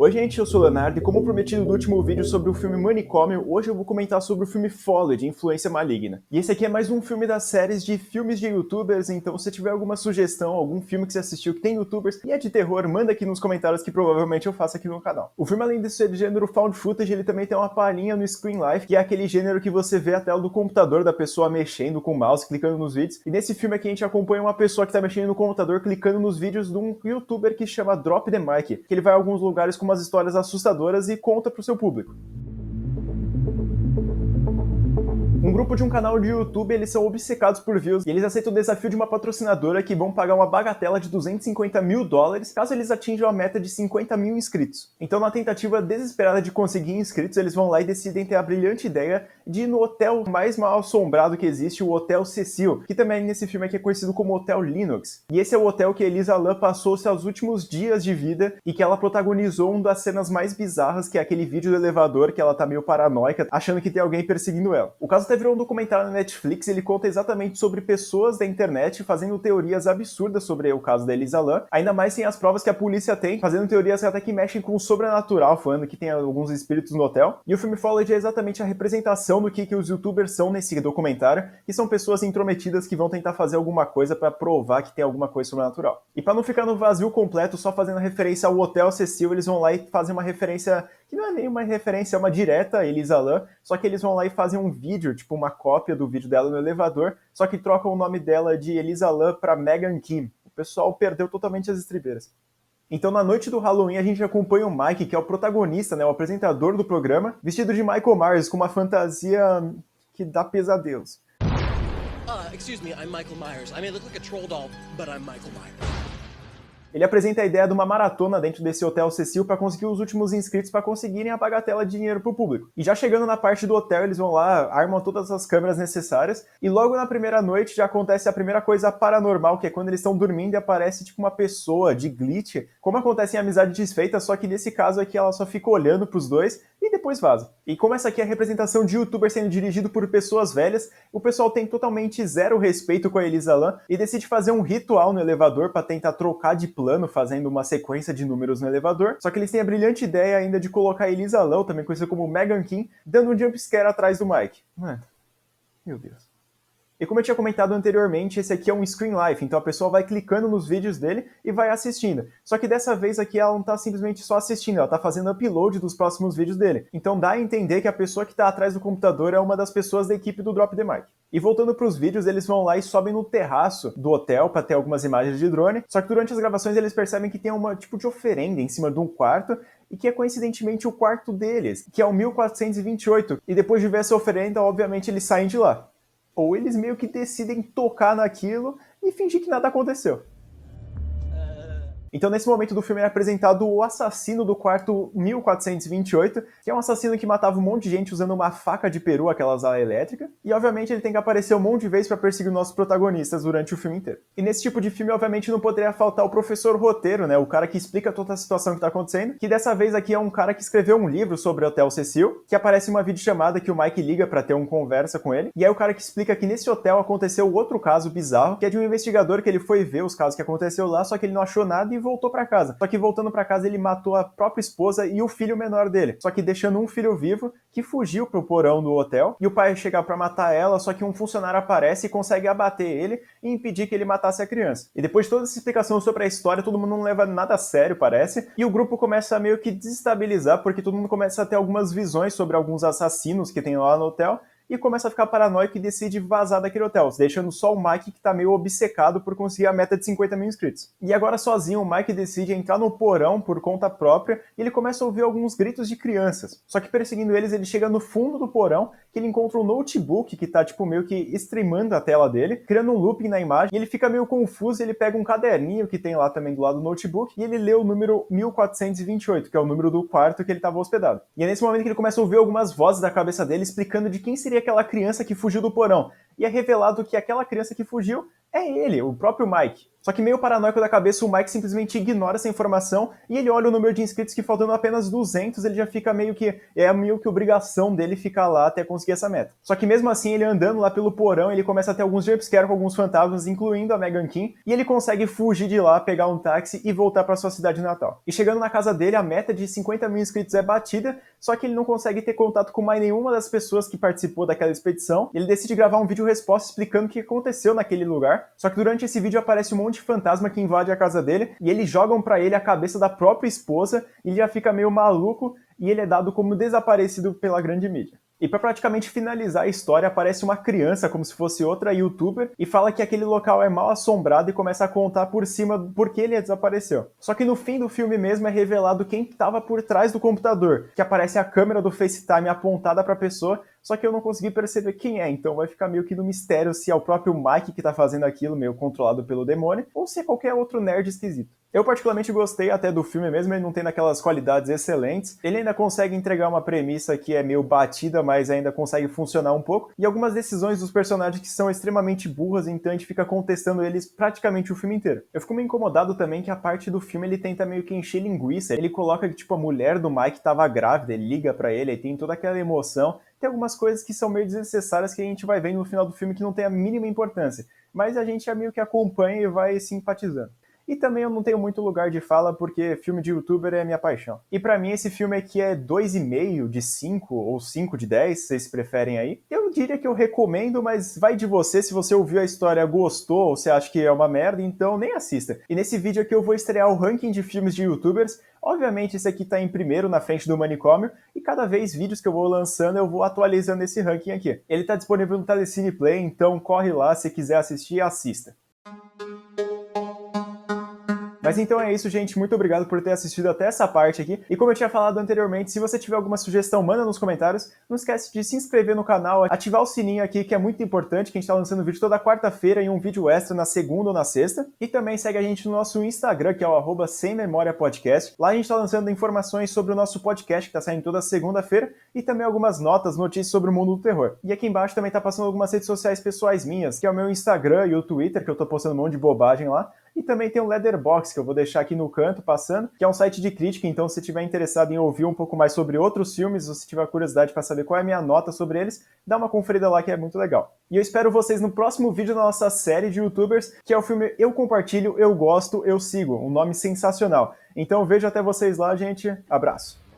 Oi gente, eu sou o Leonardo e como prometido no último vídeo sobre o filme Manicômio, hoje eu vou comentar sobre o filme Folly, de Influência Maligna. E esse aqui é mais um filme das séries de filmes de youtubers, então se tiver alguma sugestão, algum filme que você assistiu que tem youtubers e é de terror, manda aqui nos comentários que provavelmente eu faço aqui no canal. O filme, além de ser de gênero found footage, ele também tem uma palhinha no Screen Life, que é aquele gênero que você vê a tela do computador da pessoa mexendo com o mouse, clicando nos vídeos. E nesse filme aqui a gente acompanha uma pessoa que tá mexendo no computador, clicando nos vídeos de um youtuber que chama Drop the Mic, que ele vai a alguns lugares com umas histórias assustadoras e conta pro seu público. Um grupo de um canal de YouTube, eles são obcecados por views e eles aceitam o desafio de uma patrocinadora que vão pagar uma bagatela de $250 mil caso eles atinjam a meta de 50 mil inscritos. Então, na tentativa desesperada de conseguir inscritos, eles vão lá e decidem ter a brilhante ideia de ir no hotel mais mal assombrado que existe, o Hotel Cecil, que também nesse filme aqui é conhecido como Hotel Linux. E esse é o hotel que Elisa Lam passou seus últimos dias de vida e que ela protagonizou uma das cenas mais bizarras, que é aquele vídeo do elevador que ela tá meio paranoica, achando que tem alguém perseguindo ela. O caso até virou um documentário na Netflix, ele conta exatamente sobre pessoas da internet fazendo teorias absurdas sobre o caso da Elisa Lam, ainda mais sem as provas que a polícia tem, fazendo teorias até que mexem com o sobrenatural, falando que tem alguns espíritos no hotel. E o filme Folly é exatamente a representação do que os youtubers são nesse documentário, que são pessoas intrometidas que vão tentar fazer alguma coisa pra provar que tem alguma coisa sobrenatural. E pra não ficar no vazio completo, só fazendo referência ao Hotel Cecil, eles vão lá e fazem uma referência que não é nem uma referência, é uma direta a Elisa Lam, só que eles vão lá e fazem um vídeo, tipo uma cópia do vídeo dela no elevador, só que trocam o nome dela de Elisa Lam pra Megan Kim. O pessoal perdeu totalmente as estribeiras. Então, na noite do Halloween, a gente acompanha o Mike, que é o protagonista, né, o apresentador do programa, vestido de Michael Myers, com uma fantasia que dá pesadelos. Excuse me, I'm Michael Myers. I may look like a troll doll, but I'm Michael Myers. Ele apresenta a ideia de uma maratona dentro desse Hotel Cecil para conseguir os últimos inscritos para conseguirem a bagatela de dinheiro pro público. E já chegando na parte do hotel, eles vão lá, armam todas as câmeras necessárias, e logo na primeira noite já acontece a primeira coisa paranormal, que é quando eles estão dormindo e aparece tipo uma pessoa de glitch, como acontece em Amizade Desfeita, só que nesse caso aqui ela só fica olhando pros dois e depois vaza. E como essa aqui é a representação de youtuber sendo dirigido por pessoas velhas, o pessoal tem totalmente zero respeito com a Elisa Lam e decide fazer um ritual no elevador para tentar trocar de plano, fazendo uma sequência de números no elevador, só que eles têm a brilhante ideia ainda de colocar a Elisa Lam, também conhecida como Megan Kim, dando um jumpscare atrás do Mike. Mano, meu Deus. E como eu tinha comentado anteriormente, esse aqui é um Screen Life, então a pessoa vai clicando nos vídeos dele e vai assistindo. Só que dessa vez aqui ela não tá simplesmente só assistindo, ela tá fazendo upload dos próximos vídeos dele. Então dá a entender que a pessoa que tá atrás do computador é uma das pessoas da equipe do Drop the Mic. E voltando pros vídeos, eles vão lá e sobem no terraço do hotel para ter algumas imagens de drone, só que durante as gravações eles percebem que tem uma tipo de oferenda em cima de um quarto, e que é coincidentemente o quarto deles, que é o 1428. E depois de ver essa oferenda, obviamente eles saem de lá. Ou eles meio que decidem tocar naquilo e fingir que nada aconteceu. Então, nesse momento do filme é apresentado o assassino do quarto 1428, que é um assassino que matava um monte de gente usando uma faca de peru, aquelas ala elétrica, e obviamente ele tem que aparecer um monte de vezes para perseguir os nossos protagonistas durante o filme inteiro. E nesse tipo de filme, obviamente, não poderia faltar o professor roteiro, né, o cara que explica toda a situação que tá acontecendo, que dessa vez aqui é um cara que escreveu um livro sobre o Hotel Cecil, que aparece uma videochamada que o Mike liga para ter uma conversa com ele, e aí o cara que explica que nesse hotel aconteceu outro caso bizarro, que é de um investigador que ele foi ver os casos que aconteceu lá, só que ele não achou nada e voltou pra casa. Só que voltando pra casa ele matou a própria esposa e o filho menor dele. Só que deixando um filho vivo que fugiu pro porão do hotel. E o pai chega pra matar ela, só que um funcionário aparece e consegue abater ele e impedir que ele matasse a criança. E depois de toda essa explicação sobre a história, todo mundo não leva nada a sério, parece. E o grupo começa a meio que desestabilizar, porque todo mundo começa a ter algumas visões sobre alguns assassinos que tem lá no hotel. E começa a ficar paranoico e decide vazar daquele hotel, deixando só o Mike que tá meio obcecado por conseguir a meta de 50 mil inscritos. E agora sozinho, o Mike decide entrar no porão por conta própria e ele começa a ouvir alguns gritos de crianças. Só que perseguindo eles, ele chega no fundo do porão, que ele encontra um notebook que tá tipo meio que streamando a tela dele, criando um looping na imagem, e ele fica meio confuso e ele pega um caderninho que tem lá também do lado do notebook e ele lê o número 1428, que é o número do quarto que ele tava hospedado. E é nesse momento que ele começa a ouvir algumas vozes da cabeça dele explicando de quem seria aquela criança que fugiu do porão. E é revelado que aquela criança que fugiu é ele, o próprio Mike. Só que meio paranoico da cabeça, o Mike simplesmente ignora essa informação e ele olha o número de inscritos que faltando apenas 200, ele já fica meio que obrigação dele ficar lá até conseguir essa meta. Só que mesmo assim, ele andando lá pelo porão, ele começa a ter alguns jumpscare com alguns fantasmas, incluindo a Megan Kim, e ele consegue fugir de lá, pegar um táxi e voltar para sua cidade natal. E chegando na casa dele, a meta de 50 mil inscritos é batida, só que ele não consegue ter contato com mais nenhuma das pessoas que participou daquela expedição. Ele decide gravar um vídeo resposta explicando o que aconteceu naquele lugar, só que durante esse vídeo aparece um monte de fantasma que invade a casa dele, e eles jogam pra ele a cabeça da própria esposa, e ele já fica meio maluco, e ele é dado como desaparecido pela grande mídia. E para praticamente finalizar a história, aparece uma criança como se fosse outra youtuber e fala que aquele local é mal assombrado e começa a contar por cima por que ele desapareceu. Só que no fim do filme mesmo é revelado quem estava por trás do computador, que aparece a câmera do FaceTime apontada para a pessoa, só que eu não consegui perceber quem é, então vai ficar meio que no mistério se é o próprio Mike que tá fazendo aquilo, meio controlado pelo demônio, ou se é qualquer outro nerd esquisito. Eu particularmente gostei até do filme mesmo, ele não tem aquelas qualidades excelentes, ele ainda consegue entregar uma premissa que é meio batida, mas ainda consegue funcionar um pouco, e algumas decisões dos personagens que são extremamente burras, então a gente fica contestando eles praticamente o filme inteiro. Eu fico meio incomodado também que a parte do filme ele tenta meio que encher linguiça, ele coloca que tipo a mulher do Mike tava grávida, ele liga pra ele, aí tem toda aquela emoção, tem algumas coisas que são meio desnecessárias que a gente vai vendo no final do filme que não tem a mínima importância, mas a gente meio que acompanha e vai simpatizando. E também eu não tenho muito lugar de fala porque filme de youtuber é minha paixão. E pra mim esse filme aqui é 2,5 de 5 ou 5 de 10, se vocês preferem aí. Eu diria que eu recomendo, mas vai de você, se você ouviu a história, gostou ou você acha que é uma merda, então nem assista. E nesse vídeo aqui eu vou estrear o ranking de filmes de youtubers. Obviamente esse aqui tá em primeiro na frente do Manicômio e cada vez vídeos que eu vou lançando eu vou atualizando esse ranking aqui. Ele tá disponível no Telecine Play, então corre lá se quiser assistir e assista. Mas então é isso, gente. Muito obrigado por ter assistido até essa parte aqui. E como eu tinha falado anteriormente, se você tiver alguma sugestão, manda nos comentários. Não esquece de se inscrever no canal, ativar o sininho aqui, que é muito importante, que a gente tá lançando vídeo toda quarta-feira e um vídeo extra na segunda ou na sexta. E também segue a gente no nosso Instagram, que é o @semmemoriapodcast. Lá a gente tá lançando informações sobre o nosso podcast, que tá saindo toda segunda-feira, e também algumas notas, notícias sobre o mundo do terror. E aqui embaixo também tá passando algumas redes sociais pessoais minhas, que é o meu Instagram e o Twitter, que eu tô postando um monte de bobagem lá. E também tem o Letterboxd, que eu vou deixar aqui no canto passando, que é um site de crítica, então se você estiver interessado em ouvir um pouco mais sobre outros filmes, ou se tiver curiosidade para saber qual é a minha nota sobre eles, dá uma conferida lá que é muito legal. E eu espero vocês no próximo vídeo da nossa série de youtubers, que é o filme Eu Compartilho, Eu Gosto, Eu Sigo, um nome sensacional. Então vejo até vocês lá, gente. Abraço!